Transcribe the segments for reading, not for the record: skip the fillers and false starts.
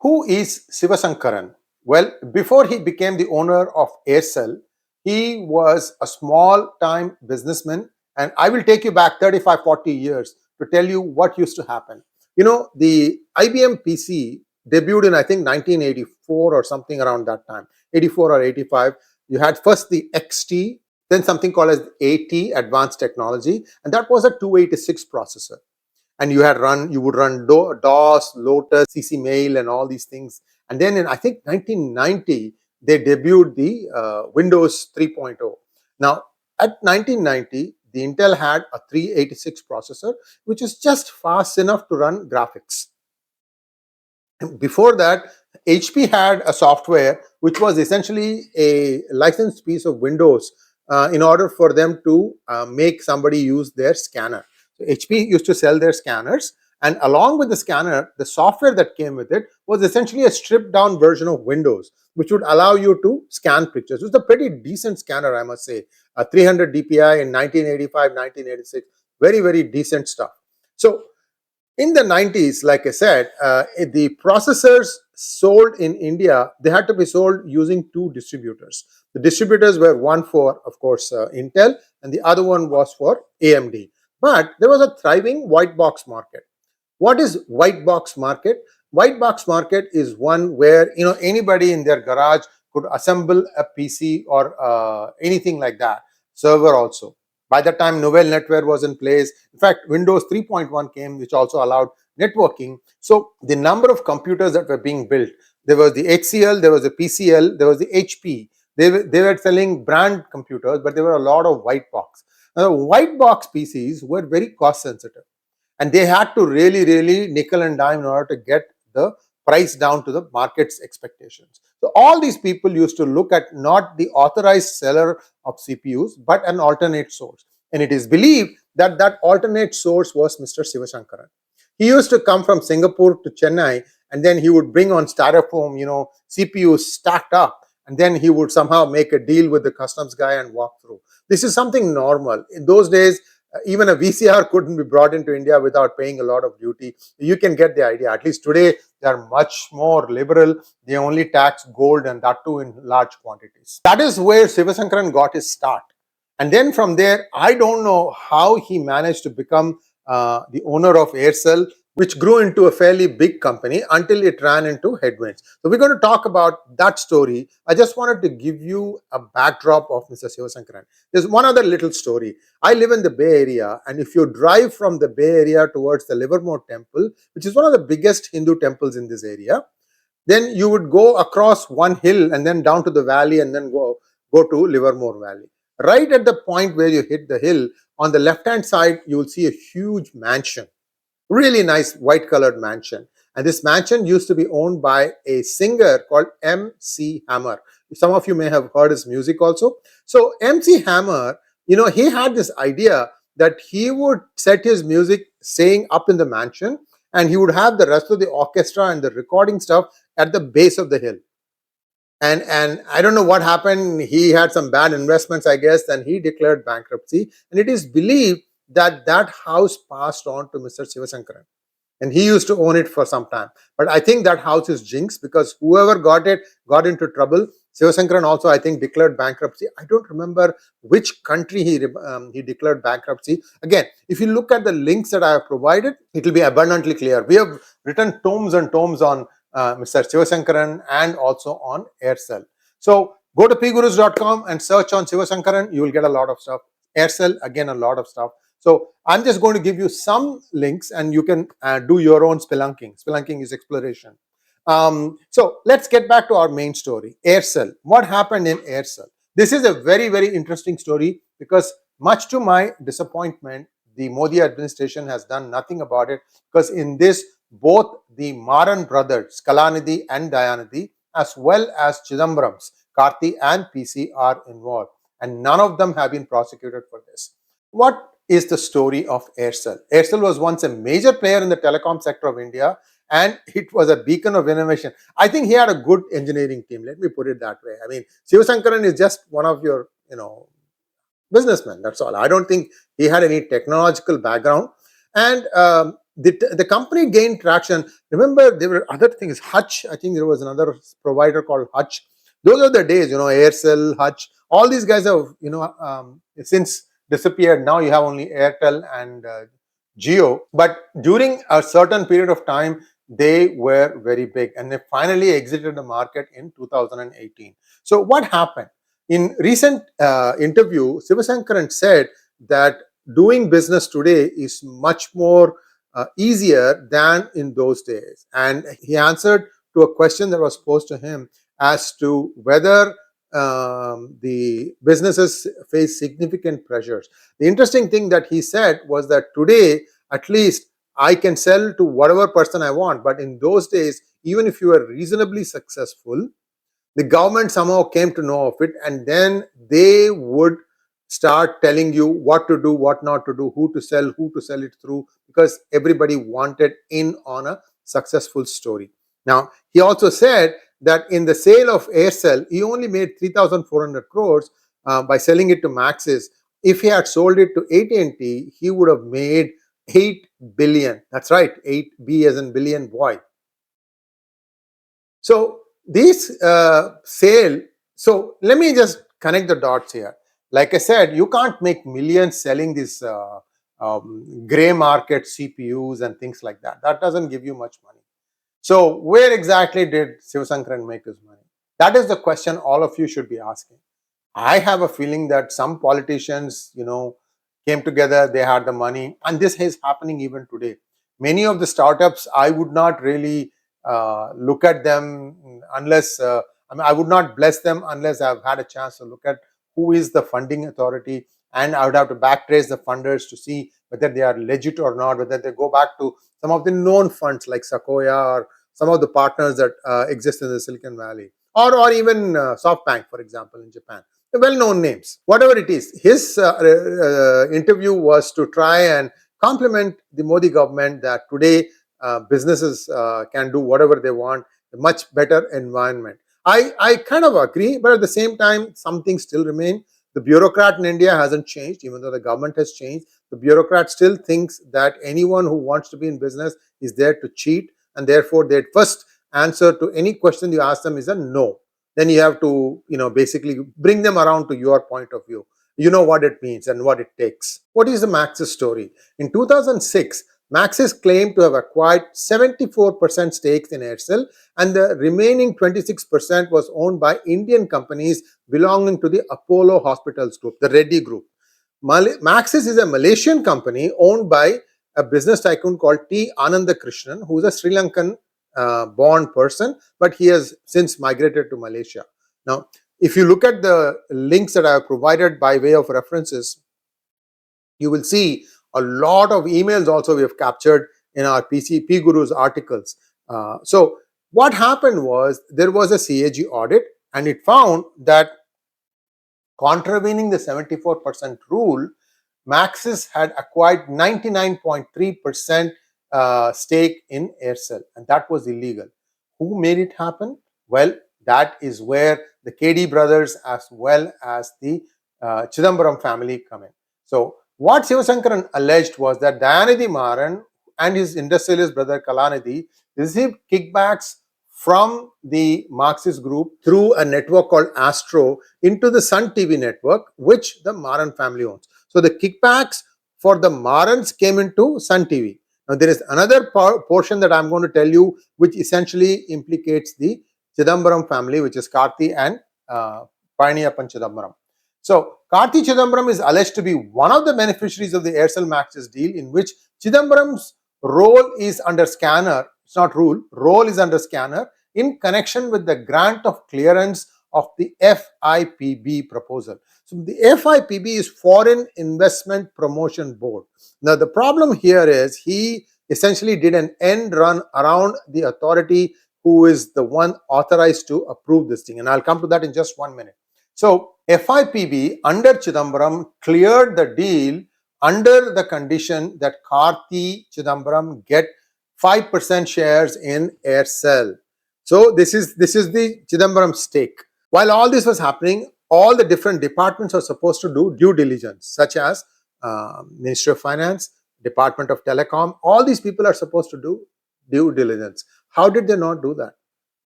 Who is Sivasankaran? Well, before he became the owner of Aircel, he was a small-time businessman, and I will take you back 35, 40 years to tell you what used to happen. You know, the IBM PC debuted in, I think, 1984 or something around that time, 84 or 85. You had first the XT, then something called as AT, Advanced Technology, and that was a 286 processor. And you would run DOS, Lotus, CC Mail, and all these things. And then in, I think, 1990, they debuted the Windows 3.0. Now, at 1990, the Intel had a 386 processor, which is just fast enough to run graphics. Before that, HP had a software which was essentially a licensed piece of Windows in order for them to make somebody use their scanner. So HP used to sell their scanners, and along with the scanner, the software that came with it was essentially a stripped down version of Windows, which would allow you to scan pictures. It was a pretty decent scanner, I must say. 300 DPI in 1985, 1986, very, very decent stuff. So in the 90s, like I said, the processors sold in India, they had to be sold using two distributors. The distributors were one for, of course, Intel, and the other one was for AMD. But there was a thriving white box market. What is white box market? White box market is one where anybody in their garage could assemble a PC or anything like that, server also. By that time, Novell NetWare was in place. In fact, Windows 3.1 came, which also allowed networking. So the number of computers that were being built, there was the HCL, there was the PCL, there was the HP. They were selling brand computers, but there were a lot of white box. Now, white box PCs were very cost sensitive, and they had to really, really nickel and dime in order to get the price down to the market's expectations. So all these people used to look at not the authorized seller of CPUs, but an alternate source. And it is believed that that alternate source was Mr. Sivasankaran. He used to come from Singapore to Chennai, and then he would bring on styrofoam, CPUs stacked up, and then he would somehow make a deal with the customs guy and walk through. This is something normal. In those days, even a VCR couldn't be brought into India without paying a lot of duty. You can get the idea. At least today, they are much more liberal. They only tax gold, and that too in large quantities. That is where Sivasankaran got his start. And then from there, I don't know how he managed to become the owner of Aircel, which grew into a fairly big company until it ran into headwinds. So we're going to talk about that story. I just wanted to give you a backdrop of Mr. Sivasankaran. There's one other little story. I live in the Bay Area, and if you drive from the Bay Area towards the Livermore Temple, which is one of the biggest Hindu temples in this area, then you would go across one hill and then down to the valley and then go to Livermore Valley. Right at the point where you hit the hill, on the left-hand side, you will see a huge mansion. Really nice white colored mansion. And this mansion used to be owned by a singer called 𝗚𝗚 Hammer. Some of you may have heard his music also. So 𝗚𝗚 Hammer, he had this idea that he would set his music staying up in the mansion, and he would have the rest of the orchestra and the recording stuff at the base of the hill. And I don't know what happened. He had some bad investments, I guess, and he declared bankruptcy. And it is believed that house passed on to Mr. Sivasankaran, and he used to own it for some time. But I think that house is jinxed, because whoever got it got into trouble. Sivasankaran also, I think, declared bankruptcy. I don't remember which country he declared bankruptcy. Again, if you look at the links that I have provided, it will be abundantly clear. We have written tomes and tomes on Mr. Sivasankaran and also on Aircel. So go to PGurus.com and search on Sivasankaran. You will get a lot of stuff. Aircel, again, a lot of stuff. So I'm just going to give you some links, and you can do your own spelunking. Spelunking is exploration. So let's get back to our main story, Aircel. What happened in Aircel? This is a very, very interesting story, because much to my disappointment, the Modi administration has done nothing about it, because in this, both the Maran brothers, Kalanidhi and Dayanidhi, as well as Chidambarams, Karti and PC, are involved, and none of them have been prosecuted for this. What is the story of Aircel? Aircel was once a major player in the telecom sector of India, and it was a beacon of innovation. I think he had a good engineering team. Let me put it that way. I mean, Sivasankaran is just one of your, businessmen. That's all. I don't think he had any technological background. And the company gained traction. Remember, there were other things. 𝗏𝗏, I think there was another provider called 𝗏𝗏. Those are the days, Aircel, 𝗏𝗏, all these guys have, since disappeared. Now you have only Airtel and Jio. But during a certain period of time, they were very big, and they finally exited the market in 2018. So what happened? In recent interview, Sivasankaran said that doing business today is much more easier than in those days. And he answered to a question that was posed to him as to whether the businesses face significant pressures. The interesting thing that he said was that today, at least, I can sell to whatever person I want. But in those days, even if you were reasonably successful, the government somehow came to know of it, and then they would start telling you what to do, what not to do, who to sell it through, because everybody wanted in on a successful story. Now, he also said that in the sale of Aircel, he only made 3,400 crores by selling it to Maxis. If he had sold it to AT&T, he would have made 8 billion. That's right, 8B as in billion boy. So these sale, so let me just connect the dots here. Like I said, you can't make millions selling these gray market CPUs and things like that. That doesn't give you much money. So where exactly did Sivasankaran make his money? That is the question all of you should be asking. I have a feeling that some politicians, came together, they had the money, and this is happening even today. Many of the startups, I would not really look at them unless, I would not bless them unless I've had a chance to look at who is the funding authority, and I would have to backtrace the funders to see whether they are legit or not, whether they go back to some of the known funds like Sequoia or some of the partners that exist in the Silicon Valley, or even SoftBank, for example, in Japan. The well-known names, whatever it is. His interview was to try and compliment the Modi government that today businesses can do whatever they want, a much better environment. I kind of agree, but at the same time, some things still remain. The bureaucrat in India hasn't changed, even though the government has changed. The bureaucrat still thinks that anyone who wants to be in business is there to cheat, and therefore their first answer to any question you ask them is a no. Then you have to, basically bring them around to your point of view. You know what it means and what it takes. What is the Maxis story? In 2006, Maxis claimed to have acquired 74% stakes in Aircel, and the remaining 26% was owned by Indian companies belonging to the Apollo Hospitals Group, the Reddy Group. Maxis is a Malaysian company owned by a business tycoon called T. Anandakrishnan, who is a Sri Lankan born person, but he has since migrated to Malaysia. Now, if you look at the links that I have provided by way of references, you will see a lot of emails also we have captured in our PGurus articles. So what happened was there was a CAG audit, and it found that contravening the 74% rule, Maxis had acquired 99.3% stake in Aircel, and that was illegal. Who made it happen? Well, that is where the KD brothers as well as the Chidambaram family come in. So what Sivasankaran alleged was that Dayanidhi Maran and his industrialist brother Kalanidhi received kickbacks from the Marxist group through a network called Astro into the Sun TV network, which the Maran family owns. So the kickbacks for the Marans came into Sun TV. Now there is another portion that I'm going to tell you, which essentially implicates the Chidambaram family, which is Karti and Pazhaniappan Chidambaram. So Karti Chidambaram is alleged to be one of the beneficiaries of the Aircel-Maxis deal, in which Chidambaram's role is under scanner. It's not role is under scanner in connection with the grant of clearance of the FIPB proposal. So the FIPB is Foreign Investment Promotion Board. Now the problem here is he essentially did an end run around the authority who is the one authorized to approve this thing, and I'll come to that in just 1 minute. So FIPB under Chidambaram cleared the deal under the condition that Karti Chidambaram get 5% shares in Aircel. So this is the Chidambaram stake. While all this was happening, all the different departments are supposed to do due diligence, such as Ministry of Finance, Department of Telecom. All these people are supposed to do due diligence. How did they not do that?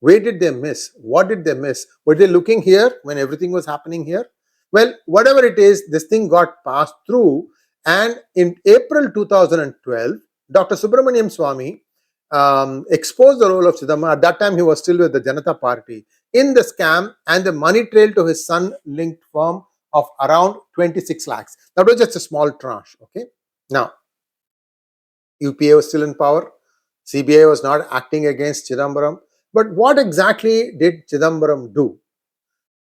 Where did they miss? What did they miss? Were they looking here when everything was happening here? Well, whatever it is, this thing got passed through, and in April 2012, Dr. Subramaniam Swamy exposed the role of Chidambaram. At that time, he was still with the Janata Party in the scam and the money trail to his son-linked firm of around 26 lakhs. That was just a small tranche. Okay. Now, UPA was still in power. CBI was not acting against Chidambaram. But what exactly did Chidambaram do?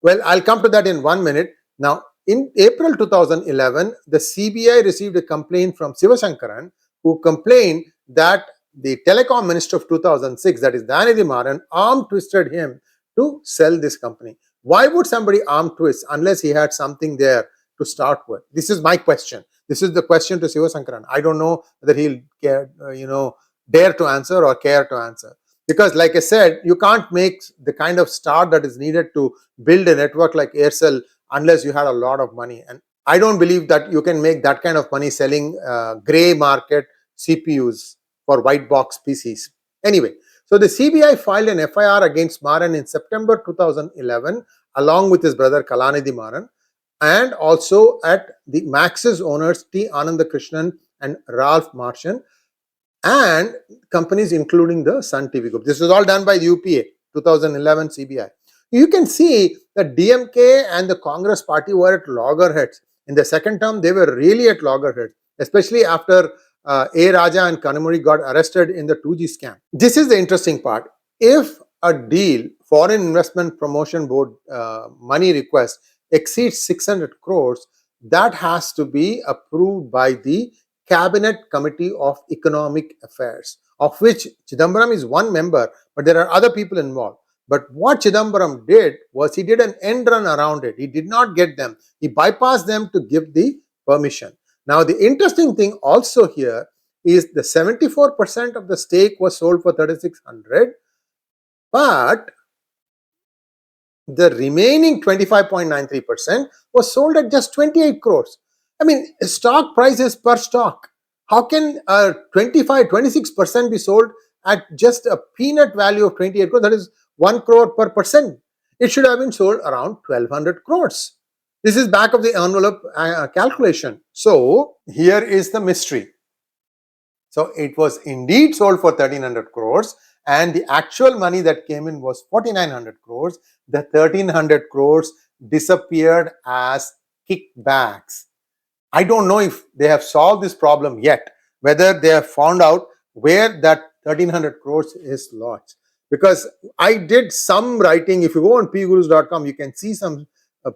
Well, I'll come to that in 1 minute. Now, in April 2011, the CBI received a complaint from Sivasankaran, who complained that the telecom minister of 2006, that is 𝗤𝙜 Maran, arm twisted him to sell this company. Why would somebody arm twist unless he had something there to start with? This is my question. This is the question to Sivasankaran. I don't know whether he'll care, dare to answer or care to answer. Because like I said, you can't make the kind of start that is needed to build a network like Aircel unless you had a lot of money. And I don't believe that you can make that kind of money selling grey market CPUs for white box PCs. Anyway, so the CBI filed an FIR against Maran in September 2011 along with his brother Kalanidhi Maran, and also at the Maxis owners T. Anandakrishnan and Ralph Martian, and companies including the Sun TV Group. This was all done by the UPA, 2011 CBI. You can see that DMK and the Congress party were at loggerheads. In the second term, they were really at loggerheads, especially after A. Raja and Kanamuri got arrested in the 2G scam. This is the interesting part. If a deal, Foreign Investment Promotion Board money request exceeds 600 crores, that has to be approved by the Cabinet Committee of Economic Affairs, of which Chidambaram is one member, but there are other people involved. But what Chidambaram did was he did an end run around it. He did not get them. He bypassed them to give the permission. Now, the interesting thing also here is the 74% of the stake was sold for 3,600, but the remaining 25.93% was sold at just 28 crores. I mean, stock price is per stock. How can 26% be sold at just a peanut value of 28 crores? That is 1 crore per percent. It should have been sold around 1,200 crores. This is back of the envelope calculation. So here is the mystery. So it was indeed sold for 1,300 crores and the actual money that came in was 4,900 crores. The 1,300 crores disappeared as kickbacks. I don't know if they have solved this problem yet, whether they have found out where that 1,300 crores is lodged. Because I did some writing. If you go on PGurus.com, you can see some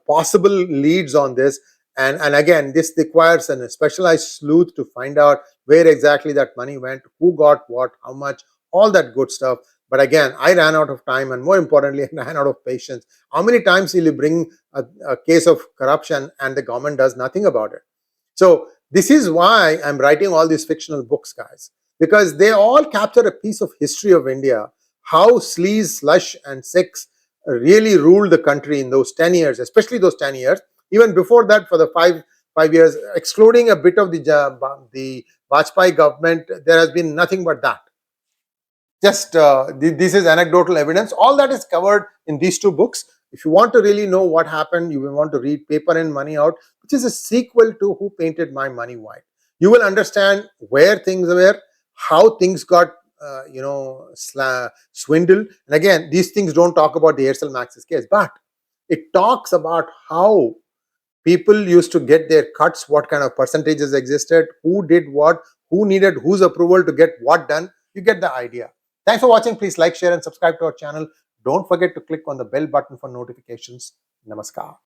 possible leads on this. And again, this requires a specialized sleuth to find out where exactly that money went, who got what, how much, all that good stuff. But again, I ran out of time, and more importantly, I ran out of patience. How many times will you bring a case of corruption and the government does nothing about it? So this is why I'm writing all these fictional books, guys, because they all capture a piece of history of India, how sleaze, slush and sex really ruled the country in those 10 years, especially those 10 years. Even before that, for the five years, excluding a bit of the 𝗤𝙖𝗎 government, there has been nothing but that. Just this is anecdotal evidence. All that is covered in these two books. If you want to really know what happened, you will want to read Paper in Money Out, which is a sequel to Who Painted My Money White. You will understand where things were, how things got swindled. And again, these things don't talk about the Aircel-Maxis case, but it talks about how people used to get their cuts, what kind of percentages existed, who did what, who needed whose approval to get what done. You get the idea. Thanks for watching. Please like, share and subscribe to our channel. Don't forget to click on the bell button for notifications. Namaskar.